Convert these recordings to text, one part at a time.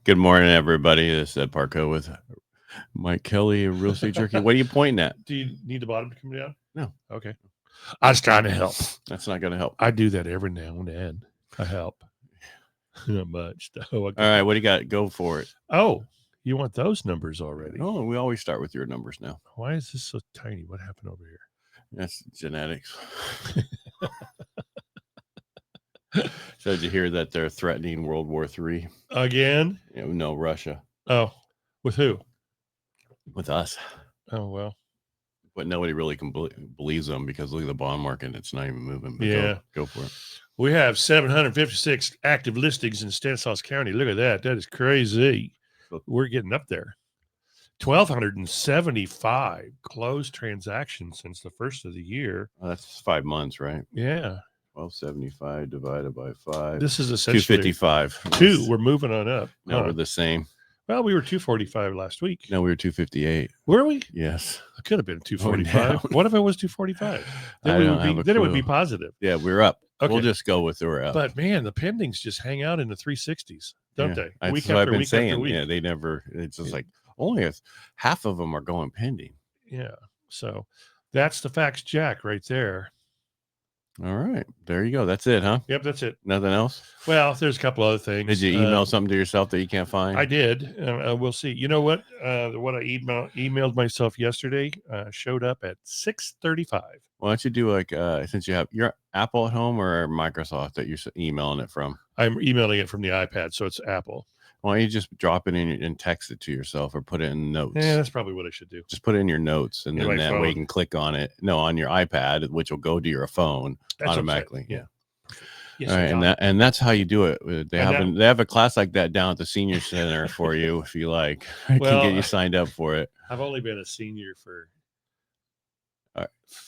Good morning, everybody. This is Parcaut with Mike Kelly, Real Estate Jerky. What are you pointing at? Do you need the bottom to come down? No. Okay. I was trying to help. That's not going to help. I do that every now and then. I help. Not much, though. All right, what do you got? Go for it. Oh, you want those numbers already? Oh, we always start with your numbers now. Why is this so tiny? What happened over here? That's genetics. So did you hear that they're threatening World War III? Again? No, Russia. Oh, with who? With us. Oh, well. But nobody really can believes them because look at the bond market. It's not even moving. But yeah. Go for it. We have 756 active listings in Stanislaus County. Look at that. That is crazy. We're getting up there. 1,275 closed transactions since the first of the year. That's 5 months, right? Yeah. 1275 divided by 5. This is essentially 255. We're moving on up. No, we're the same. Well, we were 245 last week. No, we were 258. Were we? Yes. It could have been 245. What if it was 245? Then it would be positive. Yeah, we're up. Okay. We'll just go with we're up. But man, the pendings just hang out in the 360s, don't they? That's what I've been saying. Yeah, they never. It's just like only half of them are going pending. Yeah. So that's the Facts Jack right there. All right. There you go. That's it, huh? Yep, that's it. Nothing else? Well, there's a couple other things. Did you email something to yourself that you can't find? I did. We'll see. You know what? What I emailed myself yesterday showed up at 6:35. Why don't you do like, since you have your Apple at home or Microsoft that you're emailing it from? I'm emailing it from the iPad, so it's Apple. Why don't you just drop it in and text it to yourself or put it in notes? Yeah, that's probably what I should do. Just put it in your notes, and then that way you can click on it. No, on your iPad, which will go to your phone automatically. Yeah. Yes, all right, and that's how you do it. They have a class like that down at the senior center for you if you like. I can get you signed up for it. I've only been a senior for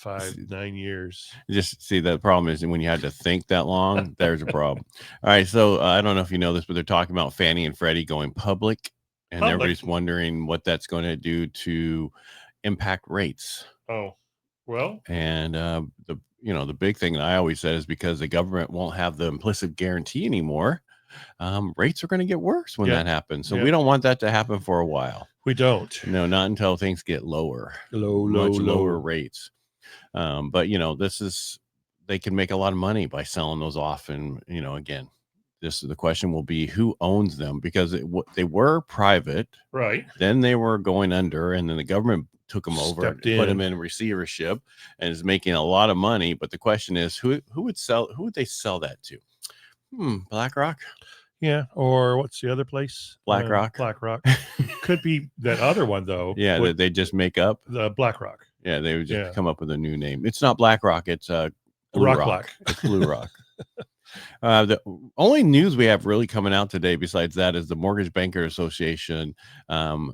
9 years. Just see, the problem is when you had to think that long, there's a problem. All right, so I don't know if you know this, but they're talking about Fannie and Freddie going public, and everybody's wondering what that's going to do to impact rates. Oh, well, and the big thing that I always said is because the government won't have the implicit guarantee anymore, rates are going to get worse when that happens. So we don't want that to happen for a while. We don't. No, not until things get lower, lower rates. But they can make a lot of money by selling those off. And, again, the question will be who owns them, because they were private. Right. Then they were going under, and then the government took them over and put them in receivership and is making a lot of money. But the question is who would they sell that to? BlackRock. Yeah, or what's the other place? BlackRock. BlackRock. Could be that other one though. Yeah, they just make up the BlackRock. Yeah, they would just come up with a new name. It's not BlackRock. It's Blue Rock. It's Blue Rock. The only news we have really coming out today besides that is the Mortgage Banker Association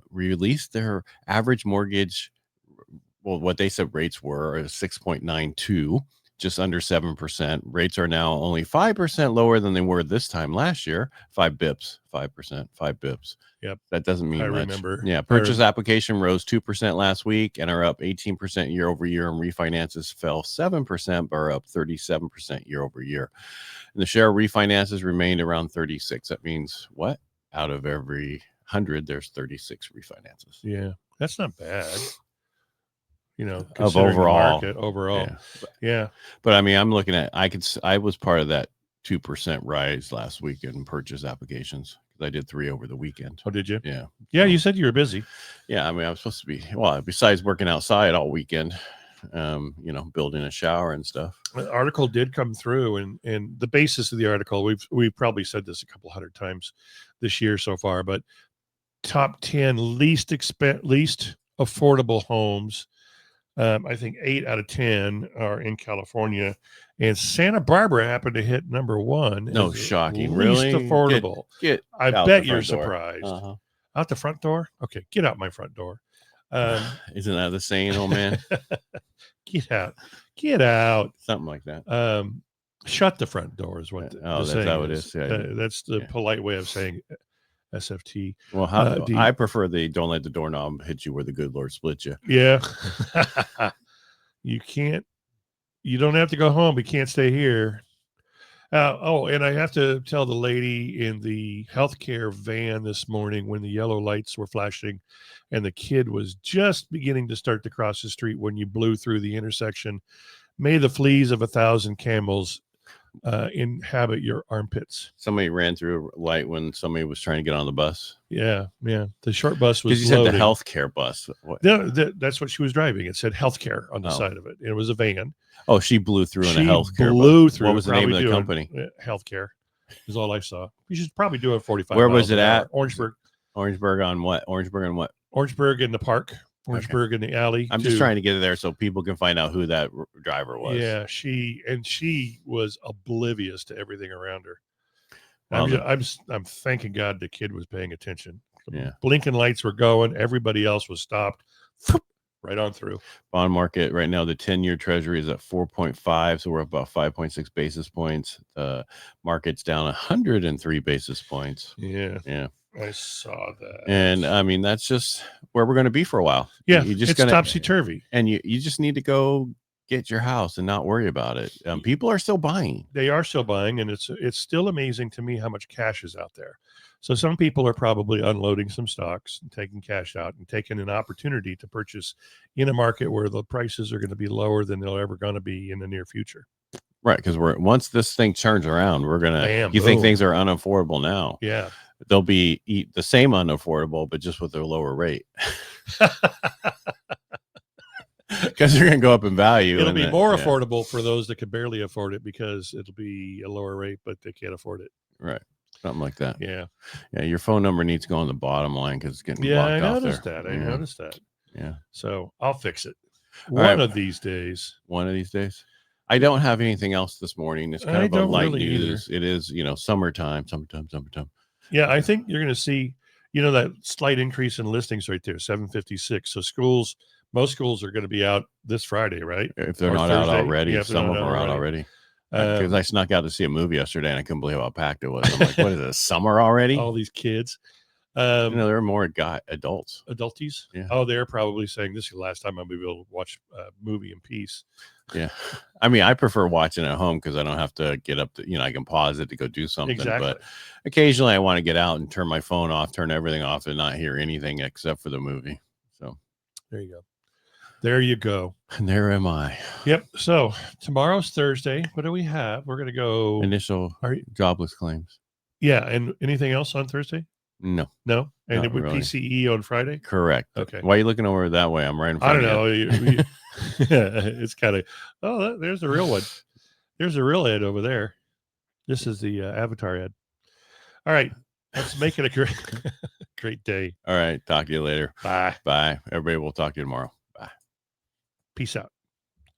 released their average mortgage. Well, what they said rates were 6.92. Just under 7%. Rates are now only 5% lower than they were this time last year. 5 bips, 5%, 5 bips. Yep. That doesn't mean much. Remember. Yeah. Purchase application rose 2% last week and are up 18% year over year. And refinances fell 7%, but are up 37% year over year. And the share of refinances remained around 36. That means what? Out of every 100, there's 36 refinances. Yeah. That's not bad. Of overall, yeah. But I mean, I'm looking at, I was part of that 2% rise last week in purchase applications because I did 3 over the weekend. Oh, did you? Yeah. Yeah. You said you were busy. Yeah. I mean, I was supposed to be, besides working outside all weekend, building a shower and stuff. The article did come through, and the basis of the article, we've probably said this a couple hundred times this year so far, but top 10 least affordable homes. I think 8 out of 10 are in California, and Santa Barbara happened to hit number 1. No, shocking. Least really? affordable. I bet you're surprised. Out the front door? Okay, get out my front door. Isn't that the saying, old man? Get out. Something like that. Shut the front door is what that's how it is. Yeah, that's the polite way of saying SFT. Well, I prefer don't let the doorknob hit you where the good Lord split you. Yeah. You don't have to go home, but you can't stay here. And I have to tell the lady in the healthcare van this morning when the yellow lights were flashing and the kid was just beginning to start to cross the street when you blew through the intersection. May the fleas of 1,000 camels inhabit your armpits. Somebody ran through a light when somebody was trying to get on the bus. Yeah. The short bus was Because you said the healthcare bus. What? No, that's what she was driving. It said healthcare on the side of it. It was a van. Oh, she blew through in a healthcare bus. What was the name of the company? Healthcare is all I saw. You should probably do it 45 Where was it at? Orangeburg. Orangeburg on what? Orangeburg and what? Orangeburg in the park. Orangeburg in the alley. I'm just trying to get there so people can find out who that driver was. Yeah, she was oblivious to everything around her. Well, I'm thanking God the kid was paying attention. Yeah. Blinking lights were going. Everybody else was stopped. Right on through. Bond market right now, the 10-year Treasury is at 4.5, so we're up about 5.6 basis points. The market's down 103 basis points. Yeah. I saw that. And I mean, that's just where we're going to be for a while. Yeah, it's topsy-turvy. And you just need to go get your house and not worry about it. People are still buying. They are still buying, and it's still amazing to me how much cash is out there. So some people are probably unloading some stocks and taking cash out and taking an opportunity to purchase in a market where the prices are going to be lower than they're ever going to be in the near future. Right, because once this thing turns around, we're gonna. You think things are unaffordable now? Yeah, they'll be the same unaffordable, but just with a lower rate. Because they're going to go up in value. It'll be more affordable for those that can barely afford it because it'll be a lower rate, but they can't afford it. Right. Something like that. Yeah. Yeah. Your phone number needs to go on the bottom line because it's getting blocked off there. I noticed that. Yeah. So I'll fix it. One of these days. I don't have anything else this morning. It's kind of a light news. It is, summertime. Yeah. I think you're going to see, that slight increase in listings right there, 756. So most schools are going to be out this Friday, right? If they're not out already. Some of them are out already. Because I snuck out to see a movie yesterday and I couldn't believe how packed it was. I'm like, what is it, summer already? All these kids. There are more adults. Adulties? Yeah. Oh, they're probably saying this is the last time I'll be able to watch a movie in peace. Yeah. I mean, I prefer watching at home because I don't have to get up to, I can pause it to go do something. Exactly. But occasionally I want to get out and turn my phone off, turn everything off and not hear anything except for the movie. So there you go. There you go. And there am I. Yep. So tomorrow's Thursday. What do we have? We're going to go initial jobless claims. Yeah. And anything else on Thursday? No. And it would PCE on Friday? Correct. Okay. Why are you looking over that way? I'm right in front of you. I don't know. It's kind of, there's a real one. There's a real ad over there. This is the avatar ad. All right. Let's make it a great day. All right. Talk to you later. Bye. Bye. Everybody, we'll talk to you tomorrow. Peace out.